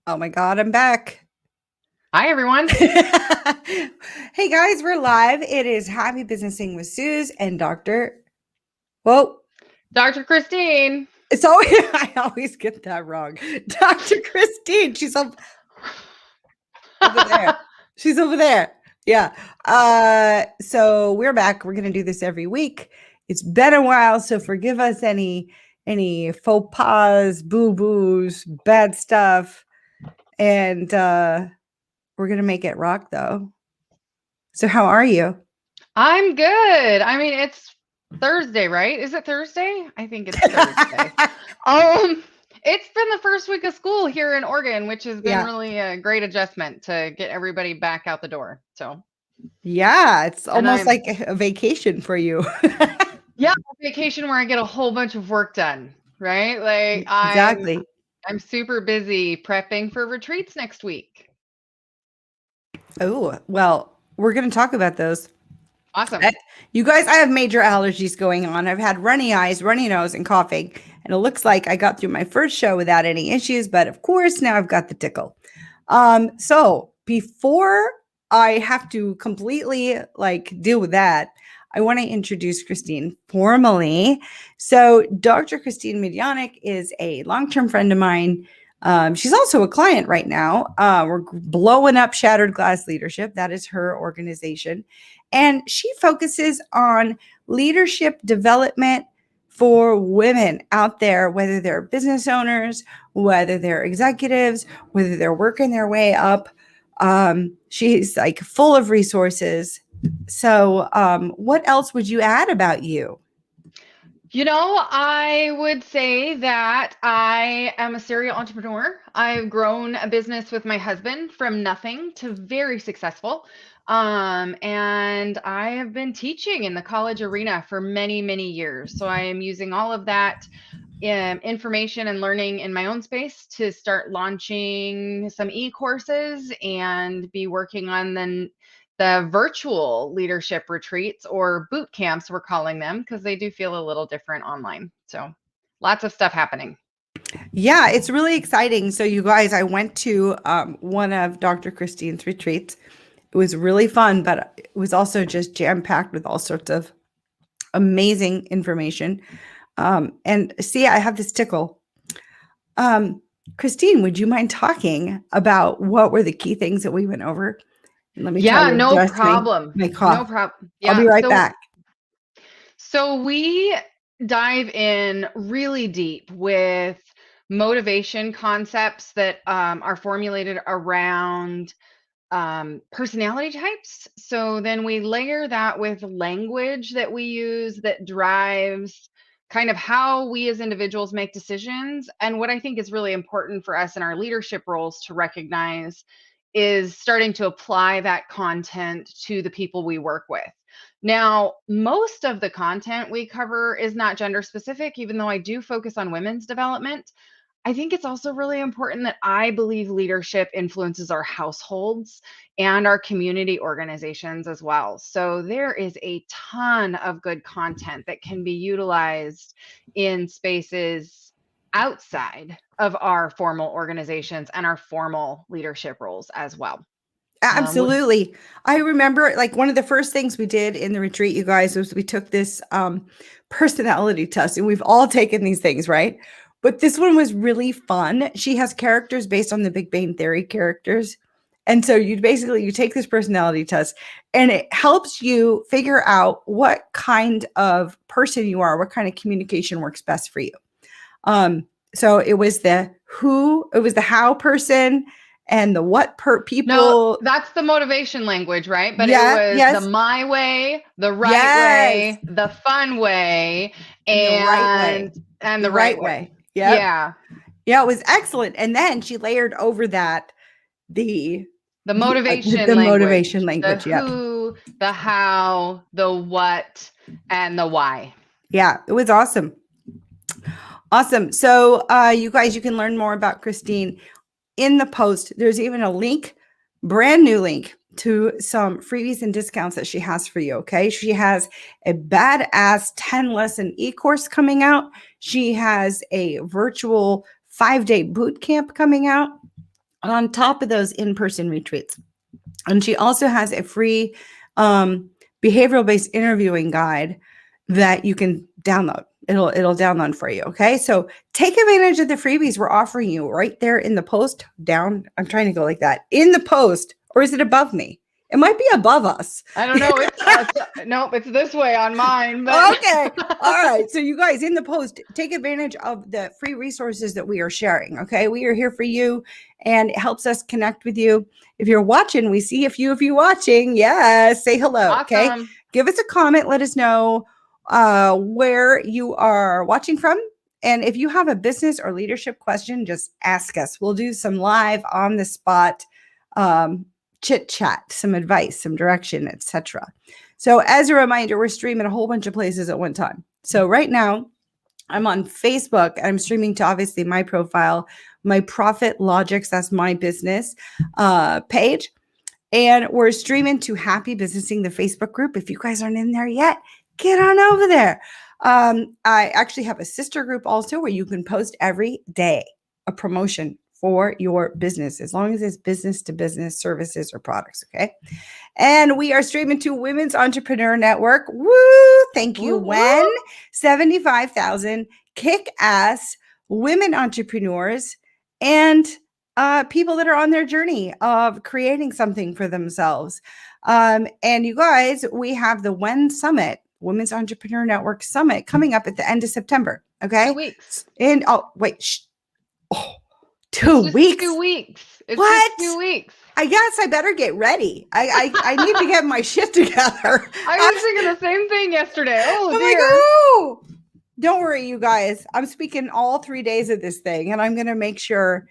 Oh my God, I'm back. Hi, everyone. Hey guys, we're live. It is Happy Businessing with Suz and Dr. Whoa, Dr. Kristine. it's always I always get that wrong. Dr. Kristine, she's over there. She's over there. Yeah. So we're back. We're gonna do this every week. It's been a while, so forgive us any faux pas, boo-boos, bad stuff. And we're gonna make it rock though. So how are you? I'm good. I mean, it's Thursday, right? Is it Thursday? I think it's Thursday. Um, it's been the first week of school here in Oregon, which has been Yeah. really a great adjustment to get everybody back out the door. Yeah, it's And almost I'm, like a vacation for you. yeah, on vacation where I get a whole bunch of work done, right? Like Exactly. I'm super busy prepping for retreats next week. Oh, well, we're going to talk about those. Awesome. I- You guys, I have major allergies going on. I've had runny eyes, runny nose, and coughing. And it looks like I got through my first show without any issues, but of course, now I've got the tickle. So before I have to completely like deal with that, I want to introduce Kristine formally. So Dr. Kristine Medyanik is a long-term friend of mine. She's also a client right now. We're blowing up Shattered Glass Leadership. That is her organization. And she focuses on leadership development for women out there, whether they're business owners, whether they're executives, whether they're working their way up. She's like full of resources. So, what else would you add about you? I would say that I am a serial entrepreneur. I've grown a business with my husband from nothing to very successful. And I have been teaching in the college arena for many, many years. So I am using all of that information and learning in my own space to start launching some e-courses and be working on the virtual leadership retreats or boot camps, we're calling them, because they do feel a little different online. So lots of stuff happening. Yeah, it's really exciting. So, you guys, I went to one of Dr. Christine's retreats. It was really fun, but it was also just jam packed with all sorts of amazing information. And see, I have this tickle. Kristine, would you mind talking about what were the key things that we went over? And let me try Yeah, to no adjust problem. my No cough. problem. I'll be Yeah. right So back. So we dive in really deep with motivation concepts that are formulated around personality types. So then we layer that with language that we use that drives kind of how we as individuals make decisions. And what I think is really important for us in our leadership roles to recognize is starting to apply that content to the people we work with. Now, most of the content we cover is not gender specific, even though I do focus on women's development. I think it's also really important that I believe leadership influences our households and our community organizations as well. So there is a ton of good content that can be utilized in spaces outside of our formal organizations and our formal leadership roles as well. Um, Absolutely. I remember like one of the first things we did in the retreat, you guys, was we took this personality test, and we've all taken these things, right? But this one was really fun. She has characters based on the Big Bang Theory characters. And so you take this personality test, and it helps you figure out what kind of person you are, what kind of communication works best for you. So it was the how person and the what no, people. that's the motivation language, right? But it Yeah, was the yes, my way, the right yes, way, the fun way, in the right way. and The the right right way. way. Yep. Yeah. Yeah, it was excellent. And then she layered over that the The the motivation motivation language, the language. Yep. who, the how, the what, and the why. Yeah, it was awesome. Awesome. So you guys, you can learn more about Kristine in the post. There's even a link, brand new link to some freebies and discounts that she has for you. Okay. She has a badass 10-lesson e-course coming out. She has a virtual 5-day boot camp coming out. on top of those in-person retreats. And she also has a free behavioral-based interviewing guide that you can download. It'll download for you. Okay. So take advantage of the freebies we're offering you right there in the post down. I'm trying to go like that in the post, or is it above me? It might be above us. I don't know. Nope, it's this way on mine. But Okay. All right. So you guys in the post, take advantage of the free resources that we are sharing. Okay. We are here for you, and it helps us connect with you. If you're watching, we see a few of you watching. Yes. Say hello. Awesome. Okay. Give us a comment. Let us know where you are watching from. And if you have a business or leadership question, just ask us. We'll do some live on the spot chit chat, some advice, some direction, etc. So as a reminder, we're streaming a whole bunch of places at one time. So right now I'm on Facebook. I'm streaming to obviously my profile, my Profit Logics, that's my business page. And we're streaming to Happy Businessing, the Facebook group. If you guys aren't in there yet, get on over there. I actually have a sister group also where you can post every day a promotion for your business, as long as it's business to business services or products. Okay. And we are streaming to Women's Entrepreneur Network. Woo! Thank you, Wen. 75,000 kick-ass women entrepreneurs and people that are on their journey of creating something for themselves. And you guys, we have the WEN Summit, Women's Entrepreneur Network Summit, coming up at the end of September. Okay. 2 weeks. And 2 weeks. 2 weeks. It's What? just 2 weeks. I guess I better get ready. I need to get my shit together. I was thinking the same thing yesterday. Oh, I'm dear. like, oh, don't worry, you guys. I'm speaking all 3 days of this thing, and I'm going to make sure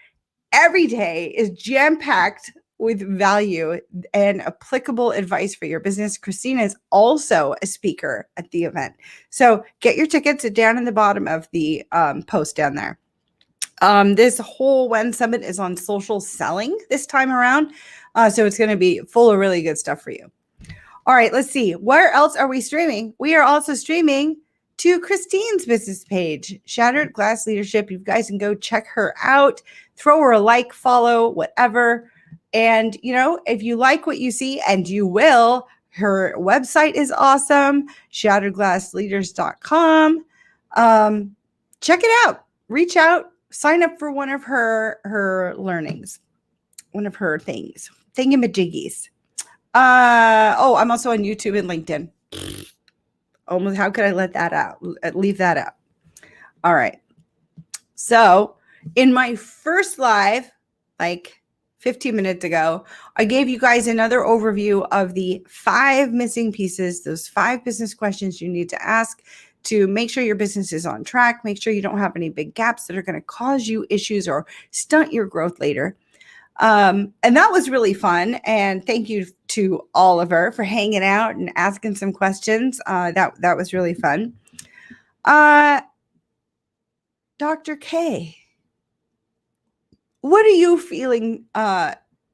every day is jam-packed with value and applicable advice for your business. Kristine is also a speaker at the event. So get your tickets down in the bottom of the post down there. This whole WEN Summit is on social selling this time around. So it's going to be full of really good stuff for you. All right, let's see. Where else are we streaming? We are also streaming to Kristine's business page, Shattered Glass Leadership. You guys can go check her out, throw her a like, follow, whatever. And, you know, if you like what you see, and you will, her website is awesome, shatteredglassleaders.com. Check it out. Reach out. Sign up for one of her learnings, one of her things, thingamajiggies. I'm also on YouTube and LinkedIn. Almost, how could I let that out? Leave that out. All right. So in my first live, like 15 minutes ago, I gave you guys another overview of the 5 missing pieces, those 5 business questions you need to ask to make sure your business is on track, make sure you don't have any big gaps that are going to cause you issues or stunt your growth later. And that was really fun. And thank you to Oliver for hanging out and asking some questions. That was really fun. Dr. K, what are you feeling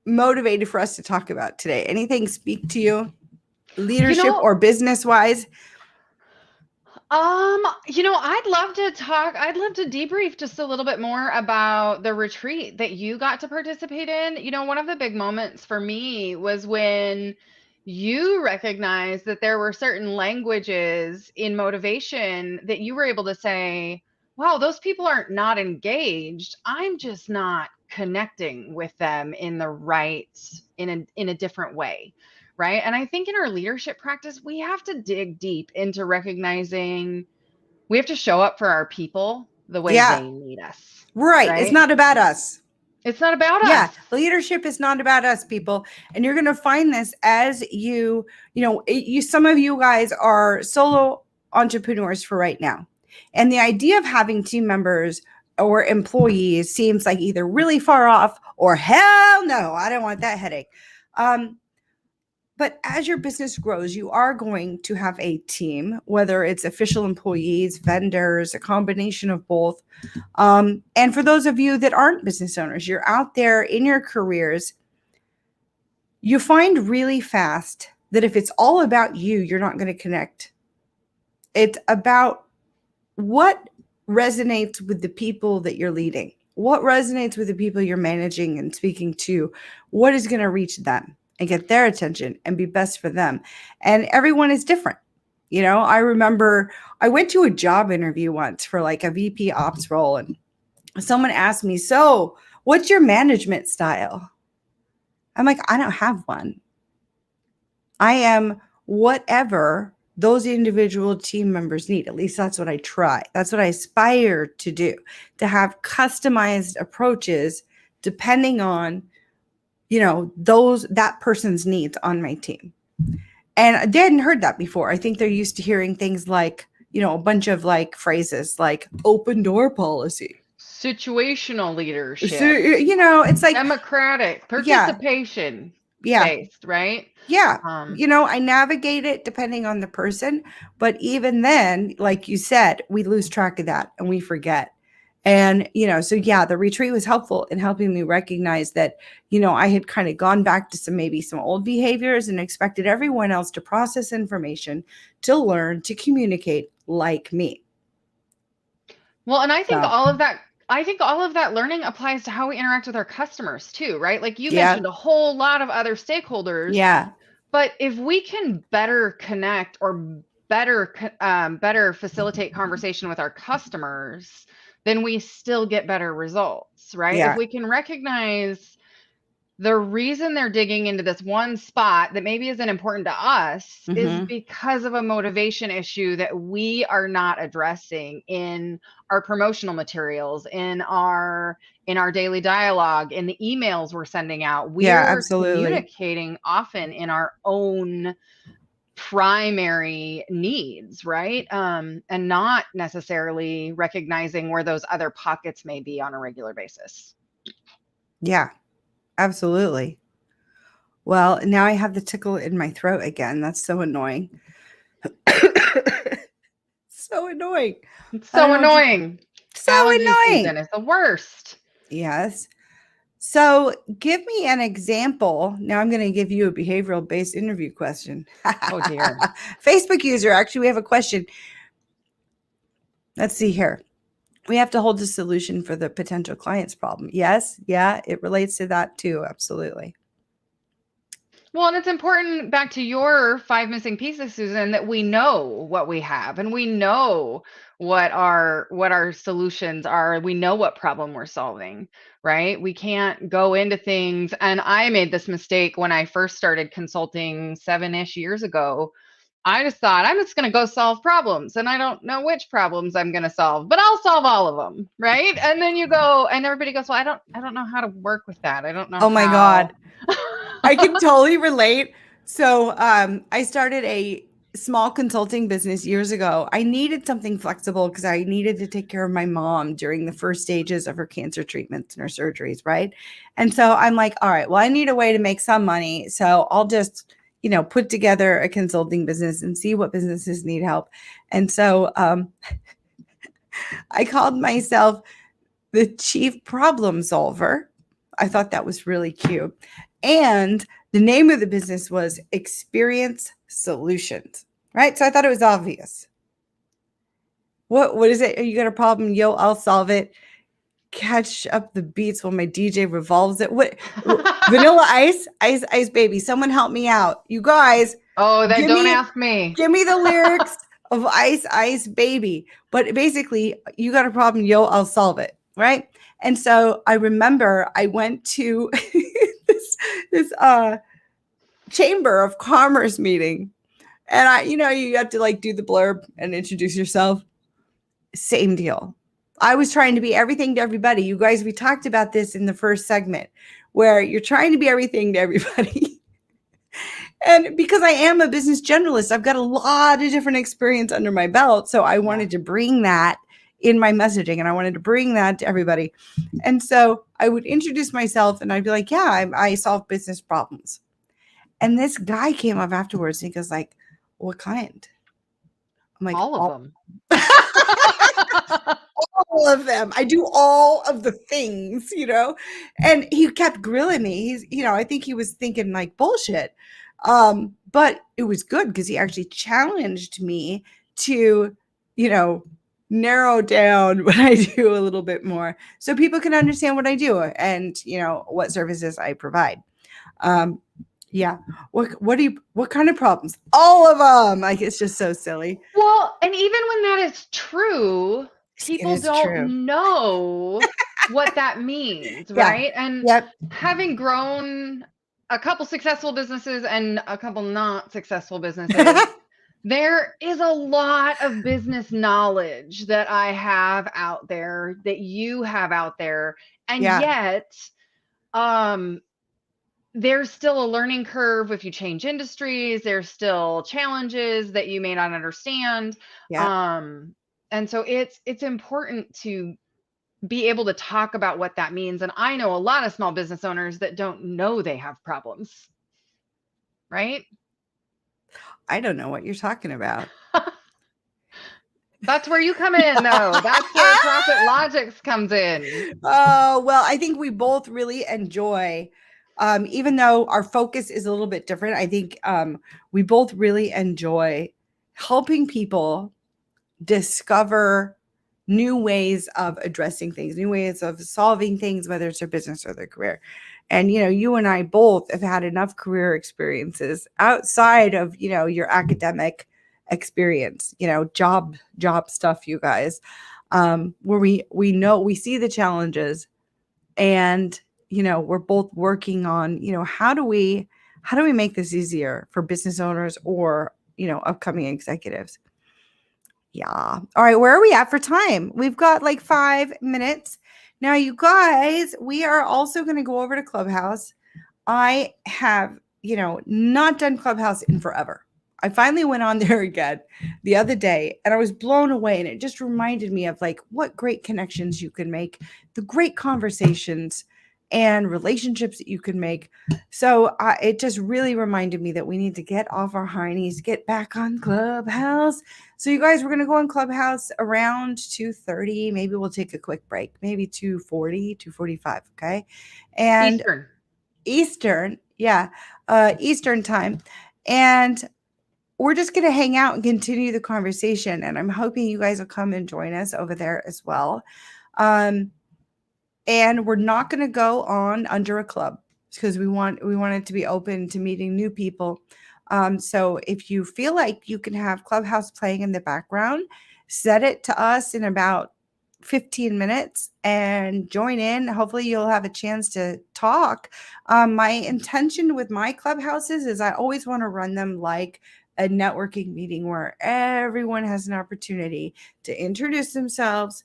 motivated for us to talk about today? Anything speak to you, leadership or business wise? I'd love to debrief just a little bit more about the retreat that you got to participate in. You know, one of the big moments for me was when you recognized that there were certain languages in motivation that you were able to say, wow, those people are not engaged. I'm just not connecting with them in a different way. Right. And I think in our leadership practice, we have to dig deep into recognizing we have to show up for our people the way they need us. Right. It's not about us. It's not about us. Yeah. Leadership is not about us, people. And you're going to find this as some of you guys are solo entrepreneurs for right now. And the idea of having team members or employees seems like either really far off or hell no, I don't want that headache. But as your business grows, you are going to have a team, whether it's official employees, vendors, a combination of both. And for those of you that aren't business owners, you're out there in your careers, you find really fast that if it's all about you, you're not going to connect. It's about what resonates with the people that you're leading. what resonates with the people you're managing and speaking to, what is going to reach them and get their attention and be best for them. And everyone is different. I remember I went to a job interview once for like a VP ops role, and someone asked me, so what's your management style? I'm like, I don't have one. I am whatever those individual team members need. At least that's what I try. That's what I aspire to do, to have customized approaches depending on, that person's needs on my team. And they hadn't heard that before. I think they're used to hearing things like, a bunch of like phrases like open door policy, situational leadership. So, it's like democratic participation based, right? Yeah. I navigate it depending on the person, but even then, like you said, we lose track of that and we forget. And, the retreat was helpful in helping me recognize that, I had kind of gone back to maybe some old behaviors and expected everyone else to process information, to learn, to communicate like me. Well, and I think all of that learning applies to how we interact with our customers too, right? Like you mentioned a whole lot of other stakeholders. Yeah. But if we can better connect or better facilitate conversation with our customers, then we still get better results, right? Yeah. If we can recognize the reason they're digging into this one spot that maybe isn't important to us is because of a motivation issue that we are not addressing in our promotional materials, in our daily dialogue, in the emails we're sending out. We're communicating often in our own primary needs, right? And not necessarily recognizing where those other pockets may be on a regular basis. Yeah. Absolutely. Well, now I have the tickle in my throat again. That's so annoying. So annoying. It's so annoying. So annoying. It's the worst. Yes. So give me an example. Now I'm going to give you a behavioral-based interview question. Oh, dear. Facebook user. Actually, we have a question. Let's see here. We have to hold the solution for the potential client's problem. Yes. Yeah. It relates to that too. Absolutely. Well, and it's important, back to your 5 missing pieces, Susan, that we know what we have and we know what our solutions are. We know what problem we're solving, right? We can't go into things. And I made this mistake when I first started consulting 7-ish years ago. I just thought, I'm just going to go solve problems, and I don't know which problems I'm going to solve, but I'll solve all of them, right? And then you go, and everybody goes, well, I don't know how to work with that. I don't know. Oh my God. I can totally relate. So I started a small consulting business years ago. I needed something flexible because I needed to take care of my mom during the first stages of her cancer treatments and her surgeries, right? And so I'm like, all right, well, I need a way to make some money. So I'll just put together a consulting business and see what businesses need help. And so I called myself the chief problem solver. I thought that was really cute. And the name of the business was Experience Solutions, right? So I thought it was obvious. What is it? You got a problem? Yo, I'll solve it. Catch up the beats while my DJ revolves it. What? Vanilla ice baby. Someone help me out. You guys. Oh, don't ask me. Give me the lyrics of ice baby. But basically, you got a problem. Yo, I'll solve it. Right. And so I remember I went to this chamber of commerce meeting, and you have to like do the blurb and introduce yourself. Same deal. I was trying to be everything to everybody. You guys, we talked about this in the first segment where you're trying to be everything to everybody. And because I am a business generalist, I've got a lot of different experience under my belt. So I wanted to bring that in my messaging, and I wanted to bring that to everybody. And so I would introduce myself and I'd be like, yeah, I solve business problems. And this guy came up afterwards and he goes like, what kind? I'm like, all of them. All of them. I do all of the things, and he kept grilling me. He's, I think he was thinking like bullshit. But it was good because he actually challenged me to, narrow down what I do a little bit more so people can understand what I do and, what services I provide. Yeah. What kind of problems? All of them. Like, it's just so silly. Well, and even when that is true, It people is true. don't know what that means, Yeah. right? And Yep. having grown a couple successful businesses and a couple not successful businesses, there is a lot of business knowledge that I have out there, that you have out there. And Yeah. yet, there's still a learning curve if you change industries. There's still challenges that you may not understand. Yeah. And so it's important to be able to talk about what that means. And I know a lot of small business owners that don't know they have problems, right? I don't know what you're talking about. That's where you come in, though. That's where Profit Logics comes in. Oh, well, I think we both really enjoy, even though our focus is a little bit different, I think we both really enjoy helping people discover new ways of addressing things, new ways of solving things, whether it's their business or their career. And, you and I both have had enough career experiences outside of, your academic experience, job stuff, you guys, where we know, we see the challenges and, we're both working on, how do we make this easier for business owners or, upcoming executives? Yeah. All right. Where are we at for time? We've got like 5 minutes. Now, you guys, we are also going to go over to Clubhouse. I have, not done Clubhouse in forever. I finally went on there again the other day and I was blown away. And it just reminded me of like what great connections you can make, the great conversations and relationships that you can make. So it just really reminded me that we need to get off our high knees, get back on Clubhouse. So you guys, we're going to go on Clubhouse around 2:30. Maybe we'll take a quick break, maybe 2:40, 2:45. Okay. And Eastern. Yeah. Eastern time. And we're just going to hang out and continue the conversation. And I'm hoping you guys will come and join us over there as well. And we're not going to go on under a club because we want it to be open to meeting new people. So if you feel like you can have Clubhouse playing in the background, set it to us in about 15 minutes and join in. Hopefully you'll have a chance to talk. My intention with my Clubhouses is I always want to run them like a networking meeting where everyone has an opportunity to introduce themselves,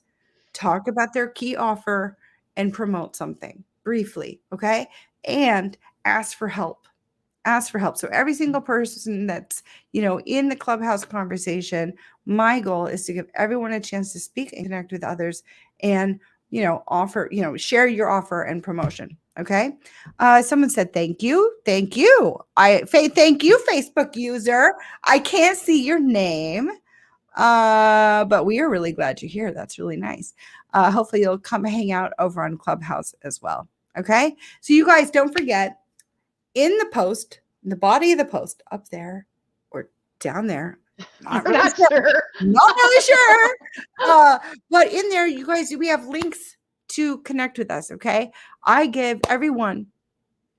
talk about their key offer, and promote something briefly, okay? And ask for help. Ask for help. So every single person that's, in the Clubhouse conversation, my goal is to give everyone a chance to speak and connect with others and, offer, share your offer and promotion. Okay. Someone said, thank you. Thank you. Thank you, Facebook user. I can't see your name. But we are really glad you're here. That's really nice. Hopefully you'll come hang out over on Clubhouse as well. Okay. So you guys don't forget, in the post, in the body of the post, up there or down there. Not really sure. Not really sure. But in there, you guys, we have links to connect with us. Okay. I give everyone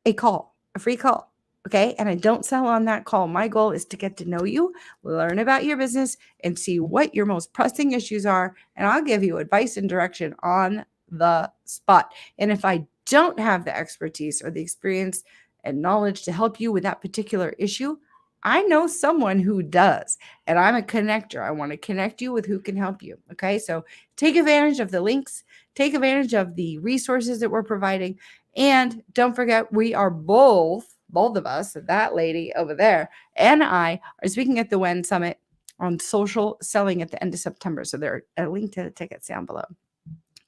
a call, a free call. Okay. And I don't sell on that call. My goal is to get to know you, learn about your business, and see what your most pressing issues are. And I'll give you advice and direction on the spot. And if I don't have the expertise or the experience and knowledge to help you with that particular issue, I know someone who does. And I'm a connector. I want to connect you with who can help you. Okay. So take advantage of the links, take advantage of the resources that we're providing. And don't forget, we are both of us, that lady over there and I, are speaking at the WEN Summit on social selling at the end of September. So there's a link to the tickets down below.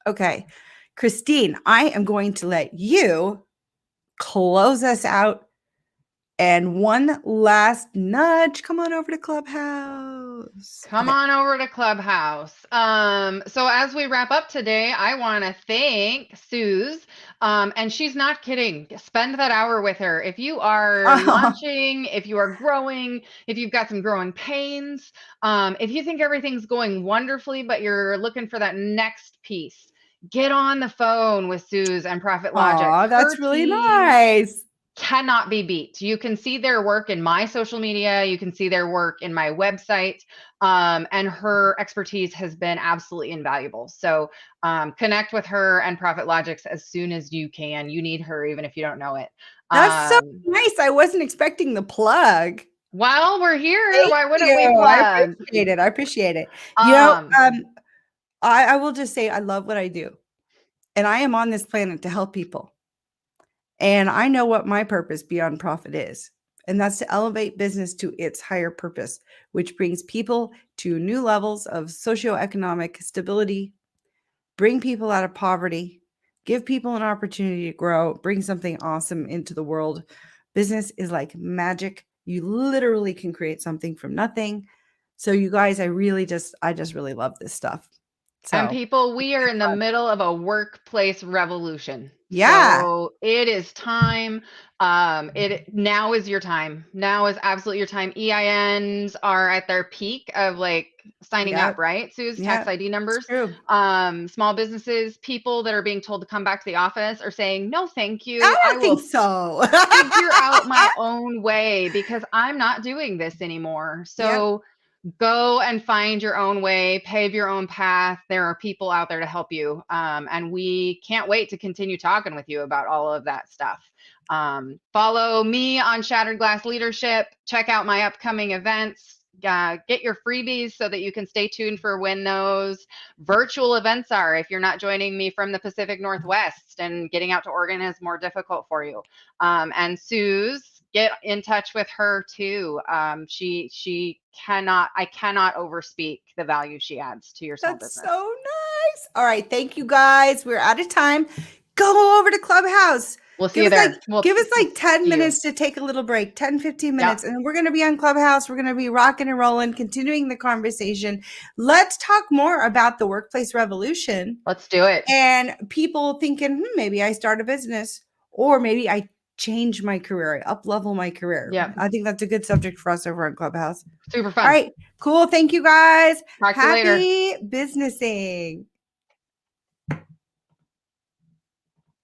Okay. Kristine, I am going to let you close us out. And one last nudge. Come on over to Clubhouse. Come on over to Clubhouse. So as we wrap up today, I want to thank Suz. And she's not kidding. Spend that hour with her. If you are launching, if you are growing, if you've got some growing pains, if you think everything's going wonderfully, but you're looking for that next piece, get on the phone with Suz and Profit Logic. Oh, that's really nice. Cannot be beat. You can see their work in my social media. You can see their work in my website. And her expertise has been absolutely invaluable. So connect with her and Profit Logics as soon as you can. You need her, even if you don't know it. That's so nice. I wasn't expecting the plug. While we're here, Thank why wouldn't you. we plug? I appreciate it. I appreciate it. You know, I will just say I love what I do. And I am on this planet to help people. And I know what my purpose beyond profit is. And that's to elevate business to its higher purpose, which brings people to new levels of socioeconomic stability, bring people out of poverty, give people an opportunity to grow, bring something awesome into the world. Business is like magic. You literally can create something from nothing. So you guys, I just really love this stuff. So, and people, we are in the middle of a workplace revolution. Yeah. So it is time. Now is your time. Now is absolutely your time. EINs are at their peak of like signing up, right? Suz, tax ID numbers. True. Small businesses, people that are being told to come back to the office are saying, no, thank you. I don't think so. Figure out my own way because I'm not doing this anymore. So go and find your own way, pave your own path. There are people out there to help you. And we can't wait to continue talking with you about all of that stuff. Follow me on Shattered Glass Leadership. Check out my upcoming events. Get your freebies so that you can stay tuned for when those virtual events are. If you're not joining me from the Pacific Northwest and getting out to Oregon is more difficult for you. And Suz, get in touch with her too. I cannot overspeak the value she adds to your small business. That's so nice. All right. Thank you guys. We're out of time. Go over to Clubhouse. We'll see you there. Give us like 10 minutes to take a little break, 10, 15 minutes. And we're going to be on Clubhouse. We're going to be rocking and rolling, continuing the conversation. Let's talk more about the workplace revolution. Let's do it. And people thinking, maybe I start a business or maybe I change my career, I up-level my career. Yeah. I think that's a good subject for us over on Clubhouse. Super fun. All right. Cool. Thank you guys. Talk to you later. Happy businessing.